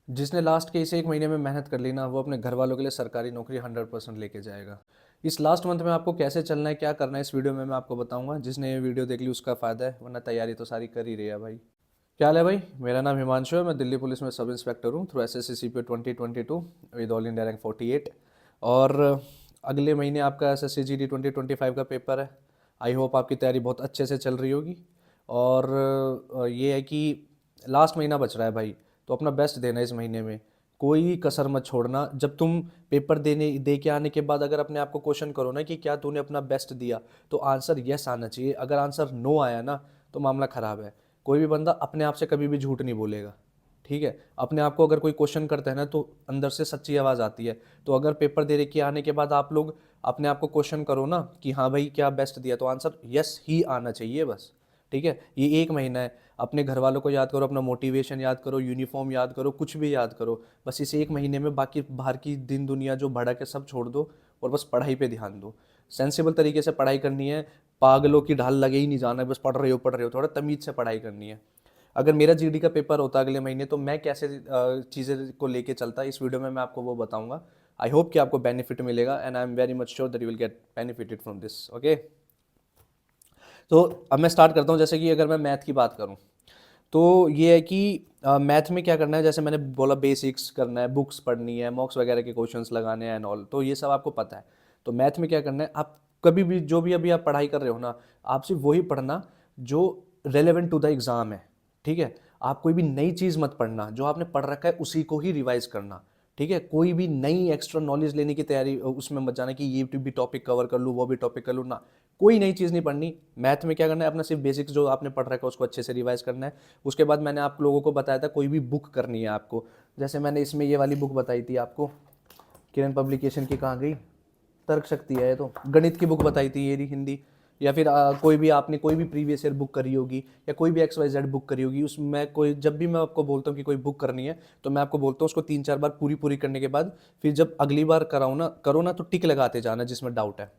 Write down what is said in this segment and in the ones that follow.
जिसने लास्ट के इस 1 महीने में मेहनत कर ली ना, वो अपने घर वालों के लिए सरकारी नौकरी 100% लेके जाएगा। इस लास्ट मंथ में आपको कैसे चलना है, क्या करना है, इस वीडियो में मैं आपको बताऊंगा। जिसने ये वीडियो देख ली उसका फ़ायदा है, वरना तैयारी तो सारी कर ही रही है भाई। क्या हाल है भाई? मेरा नाम हिमांशु है, मैं दिल्ली पुलिस में सब इंस्पेक्टर हूँ through SSC CP 2022 with all India rank 48। और अगले महीने आपका SSC GD 2025 का पेपर है। आई होप आपकी तैयारी बहुत अच्छे से चल रही होगी। और ये है कि लास्ट महीना बच रहा है भाई, तो अपना बेस्ट देना इस महीने में। कोई कसर मत छोड़ना। जब तुम पेपर दे के आने के बाद अगर अपने आप को क्वेश्चन करो ना कि क्या तूने अपना बेस्ट दिया, तो आंसर यस आना चाहिए। अगर आंसर नो आया ना, तो मामला ख़राब है। कोई भी बंदा अपने आप से कभी भी झूठ नहीं बोलेगा, ठीक है। अपने आप को अगर कोई क्वेश्चन करता है ना, तो अंदर से सच्ची आवाज़ आती है। तो अगर पेपर दे के आने के बाद आप लोग अपने आप को क्वेश्चन करो ना कि हाँ भाई क्या बेस्ट दिया, तो आंसर यस ही आना चाहिए बस, ठीक है। ये 1 महीना है, अपने घर वालों को याद करो, अपना मोटिवेशन याद करो, यूनिफॉर्म याद करो, कुछ भी याद करो। बस इस 1 महीने में बाकी बाहर की दिन दुनिया जो भड़क है सब छोड़ दो, और बस पढ़ाई पे ध्यान दो। सेंसिबल तरीके से पढ़ाई करनी है। पागलों की ढाल लगे ही नहीं जाना है, बस पढ़ रहे हो, थोड़ा तमीज से पढ़ाई करनी है। अगर मेरा GD का पेपर होता अगले महीने, तो मैं कैसे चीज़ें को लेके चलता, इस वीडियो में मैं आपको वो बताऊंगा। आई होप कि आपको बेनिफिट मिलेगा, and I am very much sure that you will get benefited from this, okay. तो अब मैं स्टार्ट करता हूँ। जैसे कि अगर मैं मैथ की बात करूँ, तो ये है कि मैथ में क्या करना है, जैसे मैंने बोला बेसिक्स करना है, बुक्स पढ़नी है, मॉक्स वगैरह के क्वेश्चंस लगाने हैं एंड ऑल, तो ये सब आपको पता है। तो मैथ में क्या करना है, आप कभी भी जो भी अभी आप पढ़ाई कर रहे हो ना, आप सिर्फ वही पढ़ना जो रेलेवेंट टू द एग्ज़ाम है, ठीक है। आप कोई भी नई चीज़ मत पढ़ना, जो आपने पढ़ रखा है उसी को ही रिवाइज करना, ठीक है। कोई भी नई एक्स्ट्रा नॉलेज लेने की तैयारी उसमें मत जाना कि ये भी टॉपिक कवर कर लूँ, वो भी टॉपिक कर लूँ ना। कोई नई चीज़ नहीं पढ़नी। मैथ में क्या करना है, अपना सिर्फ बेसिक्स जो आपने पढ़ रखा है उसको अच्छे से रिवाइज करना है। उसके बाद मैंने आप लोगों को बताया था कोई भी बुक करनी है आपको। जैसे मैंने इसमें ये वाली बुक बताई थी आपको, किरण पब्लिकेशन की, कहाँ गई, तर्क शक्ति है। ये तो गणित की बुक बताई थी, ये रही हिंदी। या फिर कोई भी आपने कोई भी प्रीवियस ईयर बुक करी होगी, या कोई भी XYZ बुक करी होगी, उसमें कोई जब भी मैं आपको बोलता हूँ कि कोई बुक करनी है, तो मैं आपको बोलता हूँ उसको 3-4 बार पूरी पूरी करने के बाद फिर जब अगली बार कराऊँ ना, करो ना, तो टिक लगाते जाना जिसमें डाउट है।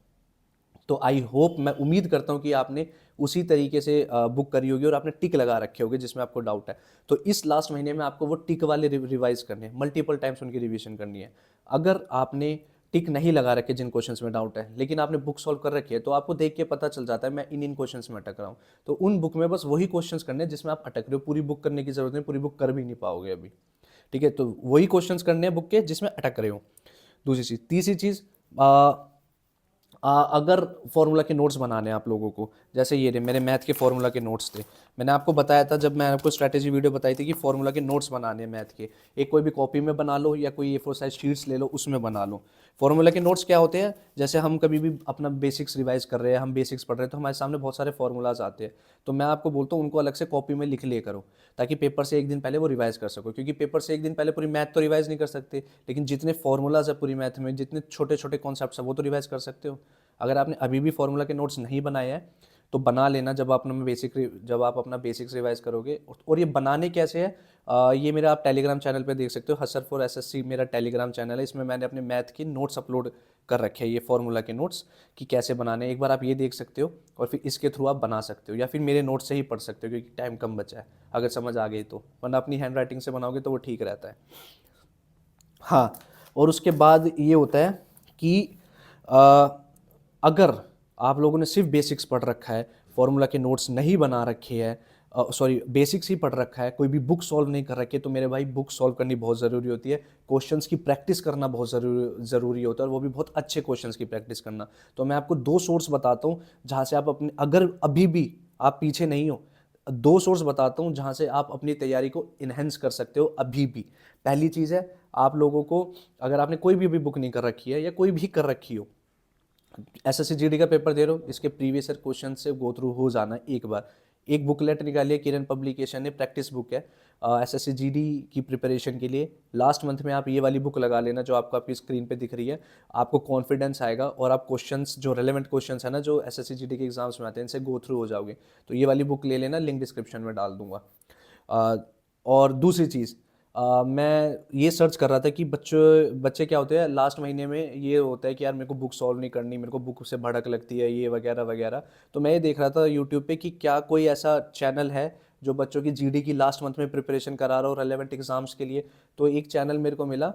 तो आई होप, मैं उम्मीद करता हूँ कि आपने उसी तरीके से बुक करी होगी और आपने टिक लगा रखे होगे जिसमें आपको डाउट है। तो इस लास्ट महीने में आपको वो टिक वाले रिवाइज करने हैं, मल्टीपल टाइम्स उनकी रिवीजन करनी है। अगर आपने टिक नहीं लगा रखे जिन क्वेश्चंस में डाउट है, लेकिन आपने बुक सॉल्व कर रखी है, तो आपको देख के पता चल जाता है मैं इन इन क्वेश्चंस में अटक रहा हूँ। तो उन बुक में बस वही क्वेश्चंस करने हैं जिसमें आप अटक रहे हो। पूरी बुक करने की जरूरत नहीं, पूरी बुक कर भी नहीं पाओगे अभी, ठीक है। तो वही क्वेश्चंस करने हैं बुक के जिसमें अटक रहे हो। दूसरी चीज, तीसरी चीज, अगर फॉर्मूला के नोट्स बनाने हैं आप लोगों को, जैसे ये मेरे मैथ के फॉर्मूला के नोट्स थे। मैंने आपको बताया था जब मैं आपको स्ट्रैटेजी वीडियो बताई थी कि फॉर्मूला के नोट्स बनाने हैं मैथ के। एक कोई भी कॉपी में बना लो, या कोई A4 साइज शीट्स ले लो, उसमें बना लो। फॉर्मूला के नोट्स क्या होते हैं, जैसे हम कभी भी अपना बेसिक्स रिवाइज कर रहे हैं, हम बेसिक्स पढ़ रहे हैं, तो हमारे सामने बहुत सारे फॉर्मूलाज आते हैं। तो मैं आपको बोलता हूँ उनको अलग से कॉपी में लिख ले करो, ताकि पेपर से एक दिन पहले वो रिवाइज कर सको। क्योंकि पेपर से एक दिन पहले पूरी मैथ तो रिवाइज नहीं कर सकते, लेकिन जितने फॉर्मूलाज है पूरी मैथ में, जितने छोटे छोटे कॉन्सेप्ट्स है, वो तो रिवाइज कर सकते हो। अगर आपने अभी भी फॉर्मूला के नोट्स नहीं बनाए हैं, तो बना लेना जब आप अपना बेसिक्स रिवाइज करोगे। और ये बनाने कैसे है, ये मेरा आप टेलीग्राम चैनल पे देख सकते हो। हसर फॉर SSC मेरा टेलीग्राम चैनल है, इसमें मैंने अपने मैथ के नोट्स अपलोड कर रखे हैं, ये फॉर्मूला के नोट्स कि कैसे बनाने हैं। एक बार आप ये देख सकते हो, और फिर इसके थ्रू आप बना सकते हो, या फिर मेरे नोट्स से ही पढ़ सकते हो, क्योंकि टाइम कम बचा है अगर समझ आ गई तो। वरना अपनी हैंड राइटिंग से बनाओगे तो वो ठीक रहता है। हाँ, और उसके बाद ये होता है कि अ, अगर आप लोगों ने सिर्फ बेसिक्स पढ़ रखा है, फॉर्मूला के नोट्स नहीं बना रखे हैं, सॉरी बेसिक्स ही पढ़ रखा है, कोई भी बुक सॉल्व नहीं कर रखी है, तो मेरे भाई बुक सॉल्व करनी बहुत ज़रूरी होती है। क्वेश्चंस की प्रैक्टिस करना बहुत ज़रूरी होता है, और वो भी बहुत अच्छे क्वेश्चंस की प्रैक्टिस करना। तो मैं आपको 2 सोर्स बताता हूँ जहाँ से आप अपने, अगर अभी भी आप पीछे नहीं हो, 2 सोर्स बताता हूँ जहाँ से आप अपनी तैयारी को इन्हेंस कर सकते हो अभी भी। पहली चीज़ है, आप लोगों को, अगर आपने कोई भी बुक नहीं कर रखी है, या कोई भी कर रखी हो, SSC GD का पेपर दे रहे हो, इसके प्रीवियस ईयर क्वेश्चन से गो थ्रू हो जाना एक बार। एक बुकलेट निकालिए, किरण पब्लिकेशन ने प्रैक्टिस बुक है SSC GD की प्रिपरेशन के लिए। लास्ट मंथ में आप ये वाली बुक लगा लेना जो आपको आपकी स्क्रीन पे दिख रही है। आपको कॉन्फिडेंस आएगा, और आप क्वेश्चंस जो रेलेवेंट क्वेश्चंस है ना, जो SSC GD के एग्जाम्स में आते हैं, इनसे गो थ्रू हो जाओगे। तो ये वाली बुक ले लेना, लिंक डिस्क्रिप्शन में डाल दूंगा। अ, और दूसरी चीज़, मैं ये सर्च कर रहा था कि बच्चे बच्चे क्या होते हैं लास्ट महीने में, ये होता है कि यार मेरे को बुक सॉल्व नहीं करनी, मेरे को बुक से भड़क लगती है, ये वगैरह वगैरह। तो मैं ये देख रहा था यूट्यूब पे कि क्या कोई ऐसा चैनल है जो बच्चों की जीडी की लास्ट मंथ में प्रिपरेशन करा रहा हो रेलेवेंट एग्जाम्स के लिए, तो एक चैनल मेरे को मिला,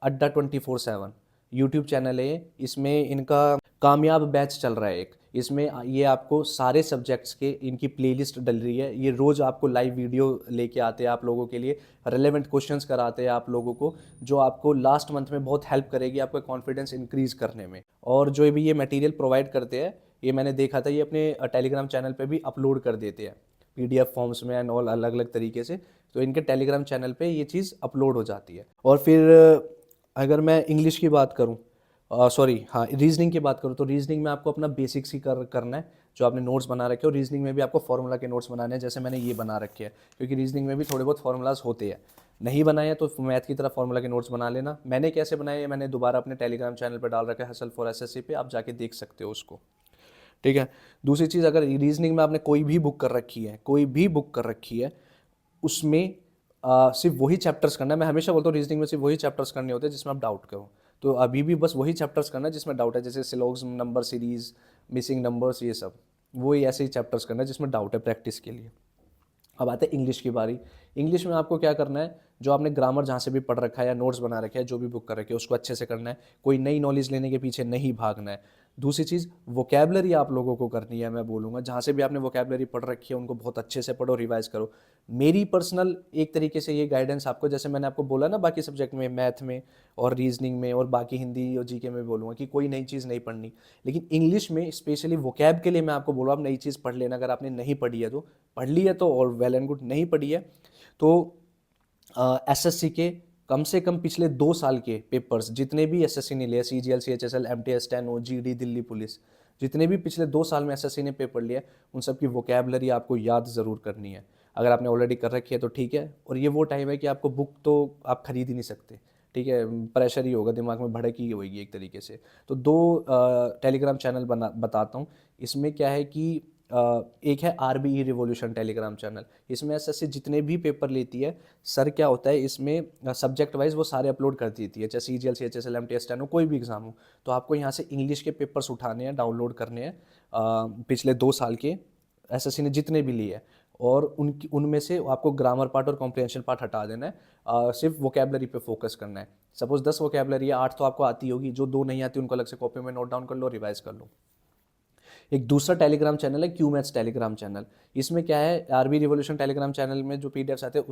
अड्डा 24/7 यूट्यूब चैनल है। इसमें इनका कामयाब बैच चल रहा है एक। इसमें ये आपको सारे सब्जेक्ट्स के इनकी प्लेलिस्ट डल रही है। ये रोज़ आपको लाइव वीडियो लेके आते हैं आप लोगों के लिए, रेलेवेंट क्वेश्चंस कराते हैं आप लोगों को, जो आपको लास्ट मंथ में बहुत हेल्प करेगी आपका कॉन्फिडेंस इंक्रीज करने में। और जो भी ये मटेरियल प्रोवाइड करते हैं, ये मैंने देखा था, ये अपने टेलीग्राम चैनल पे भी अपलोड कर देते हैं पीडीएफ फॉर्म्स में एंड ऑल, अलग अलग तरीके से। तो इनके टेलीग्राम चैनल पे ये चीज़ अपलोड हो जाती है। और फिर अगर मैं इंग्लिश की बात करूँ, सॉरी हाँ, रीजनिंग की बात करूँ, तो रीजनिंग में आपको अपना बेसिक्स ही करना है, जो आपने नोट्स बना रखे हो। रीजनिंग में भी आपको फॉर्मूला के नोट्स बनाने हैं, जैसे मैंने ये बना रखे हैं, क्योंकि रीजनिंग में भी थोड़े बहुत फॉर्मूलाज होते हैं। नहीं बनाए हैं तो मैथ की तरह फॉर्मूला के नोट्स बना लेना। मैंने कैसे बनाए हैं, मैंने दोबारा अपने टेलीग्राम चैनल पर डाल रखा है, हसल फॉर एसएससी पे, आप जाके देख सकते हो उसको। ठीक है। दूसरी चीज़, अगर रीजनिंग में आपने कोई भी बुक कर रखी है, कोई भी बुक कर रखी है, उसमें सिर्फ वही चैप्टर्स करना है। मैं हमेशा बोलता हूँ रीजनिंग में सिर्फ वही चैप्टर्स करने होते हैं जिसमें आप डाउट करो। तो अभी भी बस वही चैप्टर्स करना है जिसमें डाउट है, जैसे सिलोग्स, नंबर सीरीज, मिसिंग नंबर्स, ये सब वही ऐसे ही चैप्टर्स करना है जिसमें डाउट है प्रैक्टिस के लिए। अब आते हैं इंग्लिश की बारी। इंग्लिश में आपको क्या करना है, जो आपने ग्रामर जहाँ से भी पढ़ रखा है या नोट्स बना रखे हैं, जो भी बुक कर रखी है, उसको अच्छे से करना है। कोई नई नॉलेज लेने के पीछे नहीं भागना है। दूसरी चीज़, वोकैबलरी आप लोगों को करनी है। मैं बोलूँगा जहाँ से भी आपने वोकैबलरी पढ़ रखी है उनको बहुत अच्छे से पढ़ो, रिवाइज करो। मेरी पर्सनल एक तरीके से ये गाइडेंस आपको, जैसे मैंने आपको बोला ना, बाकी सब्जेक्ट में, मैथ में और रीजनिंग में और बाकी हिंदी और जीके में भी बोलूँगा कि कोई नई चीज़ नहीं पढ़नी, लेकिन इंग्लिश में स्पेशली वोकैब के लिए मैं आपको बोल रहा हूँ, आप नई चीज़ पढ़ लेना। अगर आपने नहीं पढ़ी है तो, पढ़ ली है तो और वेल एंड गुड, नहीं पढ़ी है तो एसएससी के कम से कम पिछले 2 साल के पेपर्स जितने भी एसएससी ने लिए, CGL, CHSL, MTS, steno, GD, Delhi police, जितने भी पिछले 2 साल में एसएससी ने पेपर लिया, उन सब की वोकैबलरी आपको याद ज़रूर करनी है। अगर आपने ऑलरेडी कर रखी है तो ठीक है। और ये वो टाइम है कि आपको बुक तो आप खरीद ही नहीं सकते, ठीक है, प्रेशर ही होगा, दिमाग में भड़क ही होगी एक तरीके से। तो दो टेलीग्राम चैनल बताता हूँ। इसमें क्या है कि एक है आरबीई रिवॉल्यूशन टेलीग्राम चैनल। इसमें एसएससी जितने भी पेपर लेती है, सर क्या होता है इसमें सब्जेक्ट वाइज वो सारे अपलोड कर देती है, चाहे सीजीएल, सीएचएसएल, एमटीएस, स्टेनो, कोई भी एग्जाम हो। तो आपको यहाँ से इंग्लिश के पेपर्स उठाने हैं, डाउनलोड करने हैं पिछले 2 साल के एसएससी ने जितने भी लिए हैं, और उनकी उनमें से आपको ग्रामर पार्ट और कॉम्प्रिहेंशन पार्ट हटा देना है। सिर्फ वोकैबलरी पे फोकस करना है। सपोज 10 वोकैबलरी है, 8 तो आपको आती होगी, जो 2 नहीं आती उनको अलग से कॉपी में नोट डाउन कर लो, रिवाइज कर लो। एक दूसरा टेलीग्राम चैनल है क्यू मैथ्स टेलीग्राम चैनल। इसमें क्या है, आरबी रिवॉल्यूशन टेलीग्राम चैनल में जो पीडीएफ्स आते हैं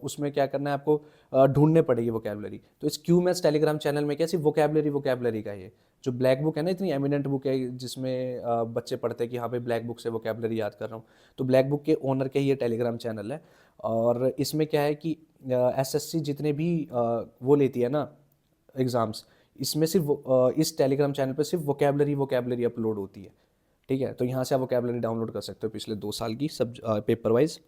उसमें क्या करना है आपको, ढूंढने पड़ेगी वोकैबलरी। तो इस क्यू मैथ्स टेलीग्राम चैनल में क्या, सिर्फ वोकैबलरी का ये जो ब्लैक बुक है ना, इतनी एमिनेंट बुक है जिसमें बच्चे पढ़ते हैं कि हाँ भाई ब्लैक बुक से वोकैबलरी याद कर रहा हूँ, तो ब्लैक बुक के ओनर के ही ये टेलीग्राम चैनल है। और इसमें क्या है कि एसएससी जितने भी वो लेती है ना एग्ज़ाम्स, इसमें सिर्फ इस टेलीग्राम चैनल पे सिर्फ वोकैबलरी अपलोड होती है। ठीक है, तो यहाँ से आप वोकैबलरी डाउनलोड कर सकते हो पिछले 2 साल की सब पेपर वाइज।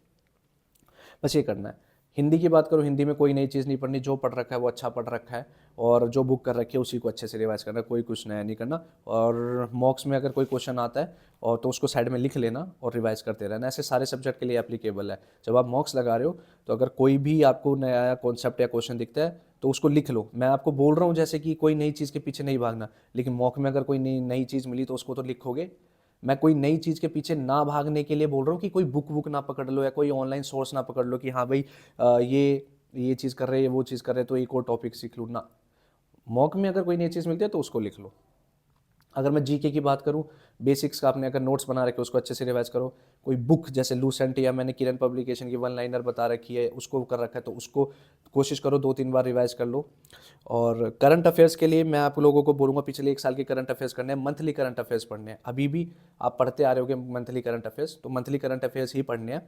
बस ये करना है। हिंदी की बात करो, हिंदी में कोई नई चीज़ नहीं पढ़नी, जो पढ़ रखा है वो अच्छा पढ़ रखा है, और जो बुक कर रखी है उसी को अच्छे से रिवाइज करना, कोई कुछ नया नहीं करना। और मॉक्स में अगर कोई क्वेश्चन आता है और तो उसको साइड में लिख लेना और रिवाइज करते रहना। ऐसे सारे सब्जेक्ट के लिए एप्लीकेबल है। जब आप मॉक्स लगा रहे हो तो अगर कोई भी आपको नया कॉन्सेप्ट या क्वेश्चन दिखता है तो उसको लिख लो। मैं आपको बोल रहा हूँ जैसे कि कोई नई चीज़ के पीछे नहीं भागना, लेकिन मॉक में अगर कोई नई चीज़ मिली तो उसको तो लिखोगे। मैं कोई नई चीज़ के पीछे ना भागने के लिए बोल रहा हूँ कि कोई बुक ना पकड़ लो या कोई ऑनलाइन सोर्स ना पकड़ लो कि हाँ भाई ये चीज़ कर रहे हैं, वो चीज़ कर रहे हैं, तो एक और टॉपिक सीख लूँ ना। मॉक में अगर कोई नई चीज़ मिलती है तो उसको लिख लो। अगर मैं जीके की बात करूं, बेसिक्स का आपने अगर नोट्स बना रखे उसको अच्छे से रिवाइज करो। कोई बुक जैसे लूसेंट या मैंने किरण पब्लिकेशन की वन लाइनर बता रखी है उसको कर रखा है तो उसको कोशिश करो 2-3 बार रिवाइज कर लो। और करंट अफेयर्स के लिए मैं आप लोगों को बोलूँगा पिछले 1 साल के करंट अफेयर्स करने हैं, मंथली करंट अफेयर्स पढ़ने हैं। अभी भी आप पढ़ते आ रहे होगे मंथली करंट अफेयर्स, तो मंथली करंट अफेयर्स ही पढ़ने हैं।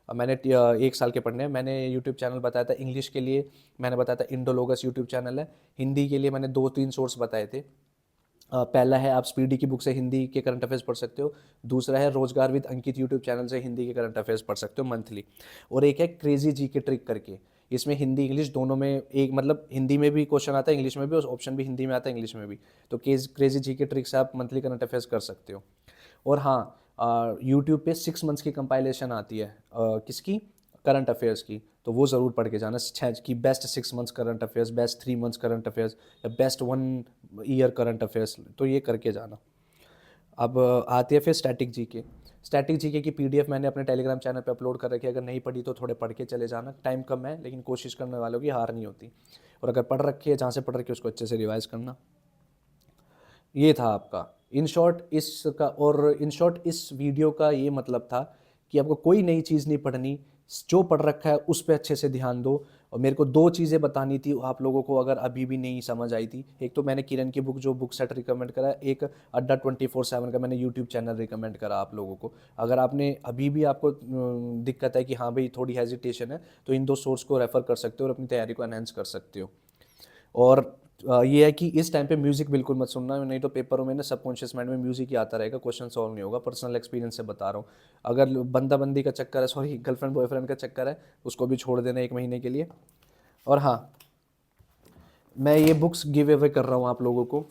मैंने 1 साल के पढ़ने हैं। मैंने यूट्यूब चैनल बताया था इंग्लिश के लिए, मैंने बताया था इंडोलॉगस यूट्यूब चैनल है। हिंदी के लिए मैंने 2-3 सोर्स बताए थे। पहला है आप स्पीडी की बुक से हिंदी के करंट अफेयर्स पढ़ सकते हो। दूसरा है रोजगार विद अंकित यूट्यूब चैनल से हिंदी के करंट अफेयर्स पढ़ सकते हो मंथली। और एक है क्रेजी जी के ट्रिक करके, इसमें हिंदी इंग्लिश दोनों में एक, मतलब हिंदी में भी क्वेश्चन आता है इंग्लिश में भी, और ऑप्शन भी हिंदी में आता है इंग्लिश में भी। तो क्रेजी जी के ट्रिक से आप मंथली करंट अफेयर्स कर सकते हो। और हाँ, यूट्यूब पे 6 मंथ्स की कंपाइलेशन आती है किसकी, करंट अफेयर्स की, तो वो ज़रूर पढ़ के जाना। कि best 6 months current affairs, best 3 months current affairs या बेस्ट 1 ईयर करंट अफेयर्स, तो ये करके जाना। अब आती है फिर स्टैटिक जी के। स्टैटिक जीके की पीडीएफ मैंने अपने टेलीग्राम चैनल पे अपलोड कर रखी है, अगर नहीं पढ़ी तो थोड़े पढ़ के चले जाना, टाइम कम है लेकिन कोशिश करने वालों की हार नहीं होती। और अगर पढ़ रखी है, जहाँ से पढ़ रखी है उसको अच्छे से रिवाइज करना। ये था आपका इन शॉर्ट इसका, और इन शॉर्ट इस वीडियो का ये मतलब था कि आपको कोई नई चीज़ नहीं पढ़नी, जो पढ़ रखा है उस पर अच्छे से ध्यान दो। और मेरे को दो चीज़ें बतानी थी आप लोगों को, अगर अभी भी नहीं समझ आई थी। एक तो मैंने किरण की बुक जो बुक सेट रिकमेंड करा, एक अड्डा 24/7 का मैंने यूट्यूब चैनल रिकमेंड करा आप लोगों को। अगर आपने अभी भी आपको दिक्कत है कि हाँ भाई थोड़ी हेजिटेशन है, तो इन दो सोर्स को रेफर कर सकते हो और अपनी तैयारी को एनहेंस कर सकते हो। और ये है कि इस टाइम पे म्यूजिक बिल्कुल मत सुनना, नहीं तो पेपरों में ना सबकॉन्शियस माइंड में म्यूजिक ही आता रहेगा, क्वेश्चन सॉल्व नहीं होगा। पर्सनल एक्सपीरियंस से बता रहा हूँ। अगर बंदा बंदी का चक्कर है, सॉरी गर्लफ्रेंड बॉयफ्रेंड का चक्कर है, उसको भी छोड़ देना 1 महीने के लिए। और हाँ, मैं ये बुक्स गिव अवे कर रहा हूँ आप लोगों को,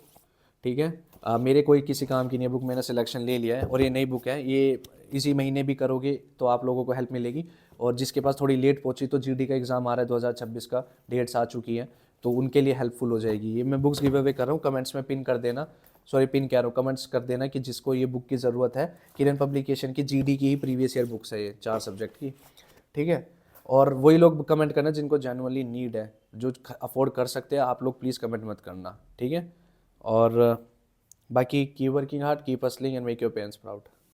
ठीक है। मेरे कोई किसी काम की नहीं है बुक, मैंने सिलेक्शन ले लिया है और ये नई बुक है, ये इसी महीने भी करोगे तो आप लोगों को हेल्प मिलेगी। और जिसके पास थोड़ी लेट पहुंची, तो जीडी का एग्ज़ाम आ रहा है 2026 का, डेट्स आ चुकी हैं, तो उनके लिए हेल्पफुल हो जाएगी। ये मैं बुक्स गिव अवे कर रहा हूँ, कमेंट्स में पिन कर देना, सॉरी पिन कह रहा हूँ, कमेंट्स कर देना कि जिसको ये बुक की ज़रूरत है। किरण पब्लिकेशन की जीडी की ही प्रीवियस ईयर बुक्स है ये, 4 सब्जेक्ट की, ठीक है। और वही लोग कमेंट करना जिनको जेनुअनली नीड है, जो अफोर्ड कर सकते हैं, आप लोग प्लीज़ कमेंट मत करना, ठीक है। और बाकी keep working hard, keep hustling and make your parents proud.